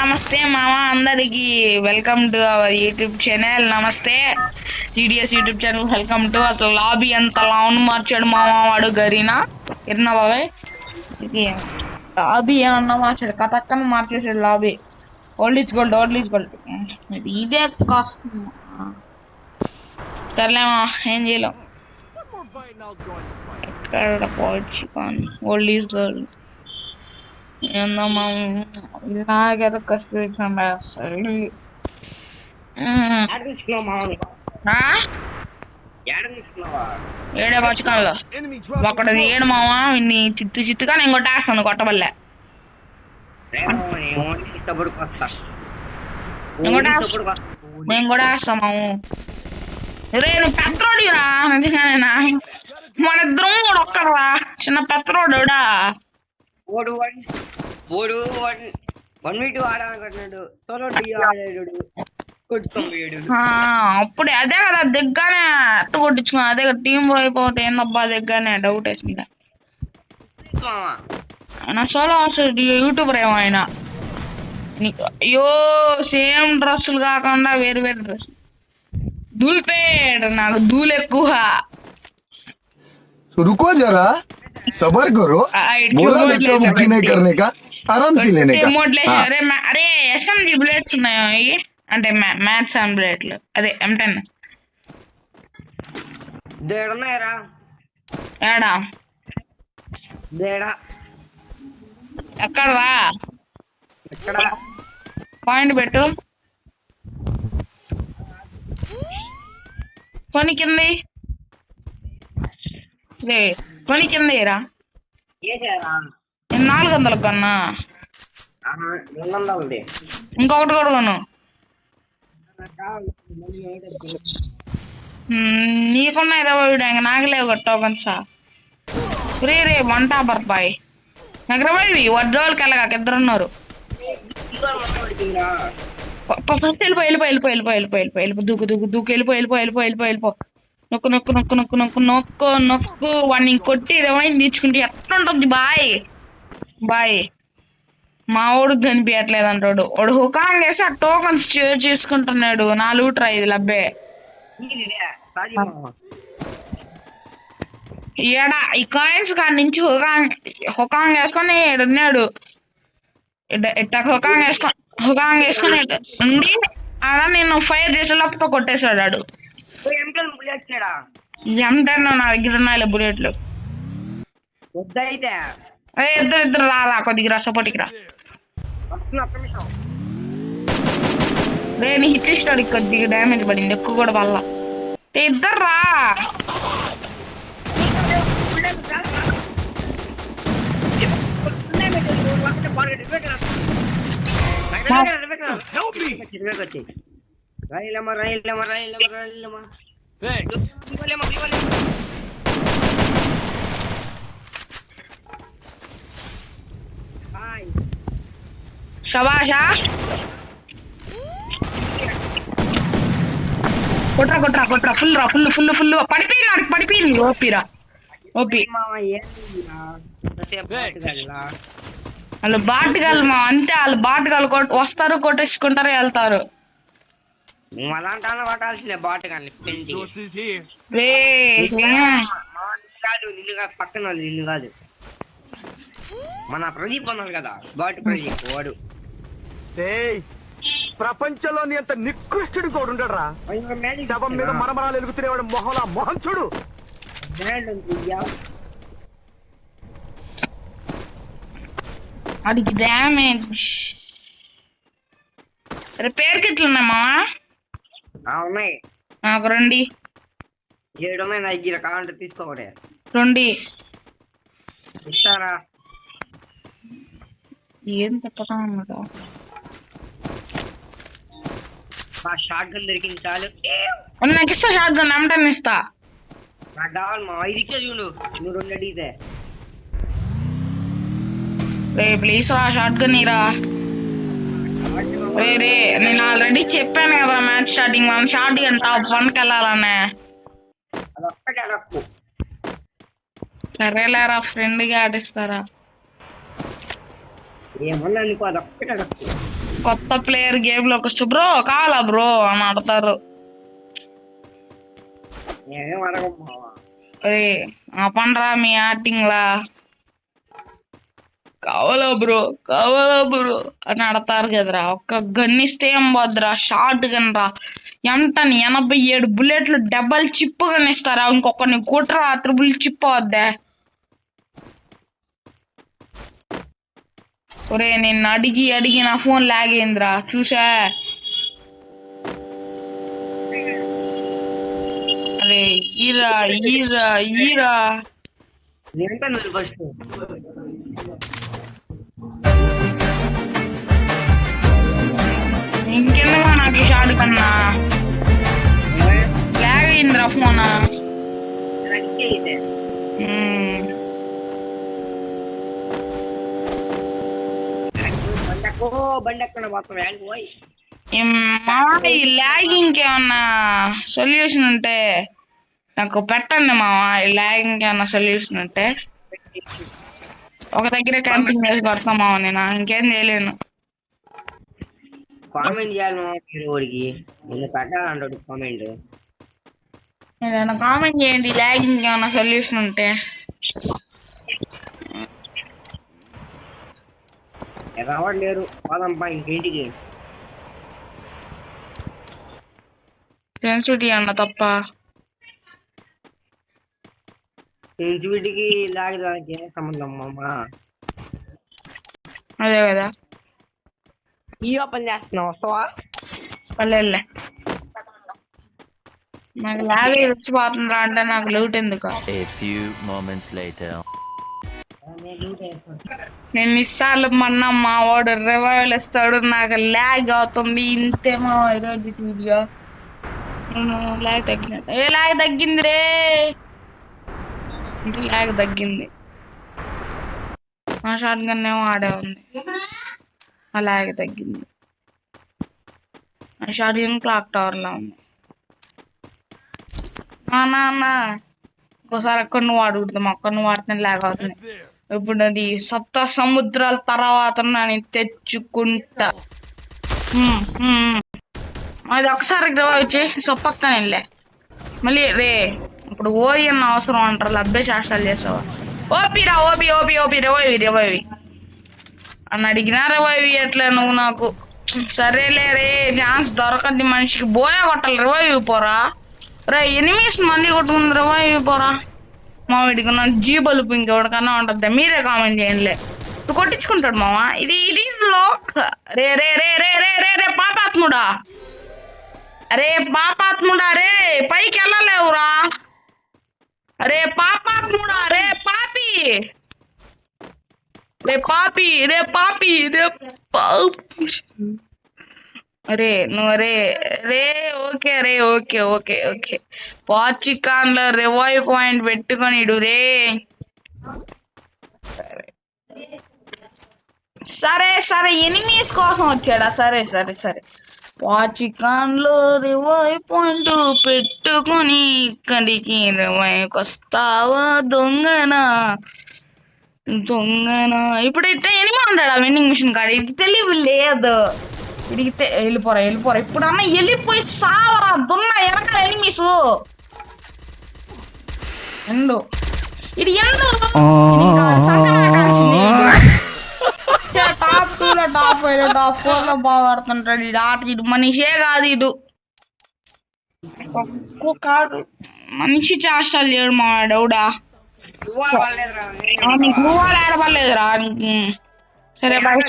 నమస్తే మామ అందరికి welcome to our YouTube channel. నమస్తే TDS YouTube channel welcome to. అసలు లాబీ ఎంత లావును మార్చాడు మామ వాడు గరీనా ఎన్నా బాబాయ్. లాబీ ఏమన్నా మార్చాడు, కథక్కన మార్చేసాడు లాబీ. ఓల్డ్ ఈజ్ గోల్డ్ ఇదే కాస్ట్. సర్లేమా ఏం చేయలేం, ఎక్కడ పోవచ్చు కానీ ఓల్డ్ ఈజ్ గోల్డ్. ఏందమ్మా ఇలాగేదో కసి ఏడే పచ్చుకాల్లో ఒకటి ఏడు మామ ఇన్ని చిత్తుగా నేను కొట్టేస్తాను కొట్టబల్లే. నేను కూడా వేస్తా మాము. రే నువ్వు పెత్తరోడిరా నిజంగానేనా? మన ఇద్దరం కూడా ఒక్కడరా చిన్న పెత్తరోడా. అప్పుడే అదే కదా దిగ్గానే అట్ట కొట్టించుకున్నా. అదే కదా టీం అయిపోతే ఏందబ్బా దిగ్గానే డౌట్ వేసింది. ఆయన సోలో అసలు యూట్యూబర్ ఏమో ఆయన. అయ్యో సేమ్ డ్రెస్సులు కాకుండా వేరు వేరు డ్రెస్సులు. ధూల్పేట నాకు ధూళ్ ఎక్కువ. रुको जरा सबर करो, बोला धक्का मुक्की नहीं करने का, आराम से लेने का. అరే ఎస్ఎంజి బుల్లెట్స్ ఉన్నాయి అంటే మ్యాథ్స్ అండ్ బుల్లెట్లు అదే M10 ఏడా ఎక్కడరా పాయింట్ పెట్టు. కొని కింది రే కొని కిందేరా. 400 కన్నా ఇంకొకటి కూడా కొను. నీకున్నా 20 నాగలేవు టోకన్స్. రే వంట బర్బాయ్ నగరబాయి వడ్డోళ్ళకి వెళ్ళగా ఇద్దరున్నారు. ఫస్ట్ వెళ్ళిపో దూకు వెళ్ళిపో. నొక్కు వాడిని కొట్టి ఏమైంది తీర్చుకుంటే ఎట్లా ఉంటుంది బాయ్. మా వాడికి కనిపించట్లేదు అంటాడు వాడు. హుకాంగ్ వేసి ఆ టోకన్స్ చేసుకుంటున్నాడు. 4 ట్రై లబ్బే ఏడా ఈ కాయిన్స్ కాడి నుంచి హుకాంగ్ వేసుకొని ఉన్నాడు. హుకాంగ్ వేసుకొని ఉండి అలా నేను ఫైర్ చేసేటప్పుడు కొట్టేశాడు ఆడు. M10 నా దగ్గర ఉన్నాయి బుల్లెట్లు. ఇద్దరు రా కొద్దిగా సపోర్ట్కి రా. నీ హిట్ ఇస్తాడు కొద్దిగా డ్యామేజ్ పడింది ఎక్కువ కూడా వల్ల. ఇద్దరు రా శబాషా. కొట్రా ఫుల్ పడిపోయింది. ఓపి వాళ్ళు బాటగాళ్ళు మా అంతే. వాళ్ళు బాటగాళ్ళు వస్తారు కొట్టేసుకుంటారు వెళ్తారు. మన ప్రదీప్ అన్నారు కదా బాటి ప్రదీప్ వాడు. ప్రపంచంలోని అంత నికృష్టుడు కూడా ఉండరా. శవం మీద మరమరాలు ఎలుగుతున్నవాడు మొహం చూడు. అడిగి డ్యామేజ్ రిపేర్ కిట్లు ఉన్నాయమ్మా. ఉన్నాయి నాకు 2 7 నా దగ్గర కావాలంటే తీసుకోకూడే 2 ఇస్తారా. ఏం చెప్పటం అన్నమాట. షార్ట్ గన్ దొరికింది చాలు. నాకు ఇస్తా షార్ట్ గన్ M10 ఇస్తా. నాకు కావాలి మా 5 ఇచ్చే చూడు. నువ్వు 2 అడిగితే ప్లీజ్ రా షార్ట్ గన్ ఇరా. రే నేను ఆల్రెడీ చెప్పాను కదా మ్యాచ్ స్టార్టింగ్ మనం షార్ట్ గన్ టాప్ 1కి వెళ్ళాలనే. సరేలేరా ఫ్రెండ్గా ఆడిస్తారా. ఏమన్నా నీకు అదొక్కటే కొత్త ప్లేయర్ గేమ్ లోకి వస్తే బ్రో కావాలా బ్రో అని అడతారు. ఏం అడగం మావా. అరే ఆ పండ్రా మీ యాక్టింగ్ లా కావాలా బ్రో అని అడతారు కదరా. ఒక్క గన్నిస్తే ఏం పోద్దురా, షార్ట్ గన్ రా, ఎంటని 87 బుల్లెట్లు డబల్ చిప్ గన్నిస్తారా. ఇంకొకరిని కుట్రా, త్రిబుల్ చిప్ వద్దా. ఒరే నిన్ను అడిగి నా ఫోన్ లాగ్ అయిందిరా చూసా. అరే ఈరా ఎంత నువ్వు ఫస్ట్ ఇంకెందుకు నాకు షార్ట్ కన్నా లాగ్ అయిందిరా ఫోన్. బండెక్కడ మొత్తం పోయి ఈ లాగింగ్ ఏమన్నా సొల్యూషన్ ఉంటే నాకు పెట్టండి మావా. ఈ లాగింగ్ ఏమన్నా సొల్యూషన్ ఉంటే ఒక దగ్గర క్యాంపింగ్ చేసి కొడతాం మావా. నేను ఇంకేం చేయలేను. కామెంట్ చేయాలి వాడికి, నిన్ను పెట్టాలంటాడు కామెంట్. ఏదైనా కామెంట్ చేయండి లాగింగ్ ఏమన్నా సొల్యూషన్ ఉంటే. రావట్లేరు పోదాంపా ఇంకేంటికి. సెన్సిటివిటీ అన్న తప్ప సెన్సిటివిటీకి లాగడానికి ఏం సంబంధం మామా. అదే కదా ఈ ఓపెన్ చేస్తున్నావు వస్తావా? పల్లెల్లే నాకు లాగ్ వచ్చిపోతుందిరా అంటే నాకు లూట్ ఎందుకు. నేను ఇస్తాళ్ళు మన్నా మా వాడు రివైవల్ ఇస్తాడు, నాకు లాగ్ అవుతుంది. ఇంతే మా ఈరోజు వీడియో. లాగ్ తగ్గినట్టు లాగ్ తగ్గింది రే అంటే లాగ్ తగ్గింది. మా షార్ట్ గన్ ఏమో ఆడే ఉంది, ఆ లాగ్ తగ్గింది. ఆ షార్ట్ గన్ క్లాక్ టవర్ లా ఉంది. నాన్న ఒకసారి అక్కడ నువ్వు వాడుకుంటాం, అక్కడ నువ్వు వాడుతున్నా లాగ్ అవుతుంది. ఇప్పుడు అది సప్త సముద్రాల తర్వాత నేను తెచ్చుకుంటా. అది ఒకసారి వచ్చి సొప్పక్కన వెళ్ళే మళ్ళీ రే ఇప్పుడు ఓయి అన్న అవసరం అంటారు. లబ్బే శాస్త్రాలు చేసావా? ఓపిరా ఓపి రివైవి అని అడిగినా రివైవ్ ఎట్లా నువ్వు నాకు. సరేలే రే ఛాన్స్ దొరకద్ది మనిషికి, బోయా కొట్టాలి రివైవ్ పోరా రే. ఎనిమిస్ మళ్ళీ కొట్టుకుంది రివైవ్ పోరా. మా వీడికి నా జీబలుపు ఇంకెవడికన్నా ఉంటుంది. మీరే కామెంట్ చేయండిలే. ఇప్పుడు కొట్టించుకుంటాడు మావా. ఇది ఇట్ ఈస్ లాక్. రే రే రే రే రే రే రే పాపాత్ముడా, అరే పాపాత్ముడా రే పైకి వెళ్ళలేవురా. అరే పాపాత్ముడా రే పాపి రే పాపి అరే నువ్వు రే రే ఓకే రే ఓకే వాచికాన్ లో రివైవ్ పాయింట్ పెట్టుకొని ఇడు రే. సరే ఎనిమీస్ కోసం వచ్చాడా? సరే వాచికాన్ లో రివైవ్ పాయింట్ పెట్టుకొని ఇక్కడికి రివైవ్ వస్తావా దొంగనా. ఇప్పుడైతే ఎనిమి ఉంటాడా వెండింగ్ మిషన్ కాడ? ఇది తెలివి లేదు వీడికి. వెళ్ళిపోరా ఇప్పుడన్నా వెళ్ళిపోయి సావరా దున్న వెనకాల ఎనిమీస్. ఇది టాప్ 2 లో టాప్ 5 లో టాప్ 4 లో బాగా ఆడుతుంటాడు ఇది ఆట. ఇది మనిషే కాదు, ఇటు కాదు మనిషి చేష్టాలు లేడు మా డౌడా. నీకు నువ్వు ఆడపడలేదురా. సరే బాయ్.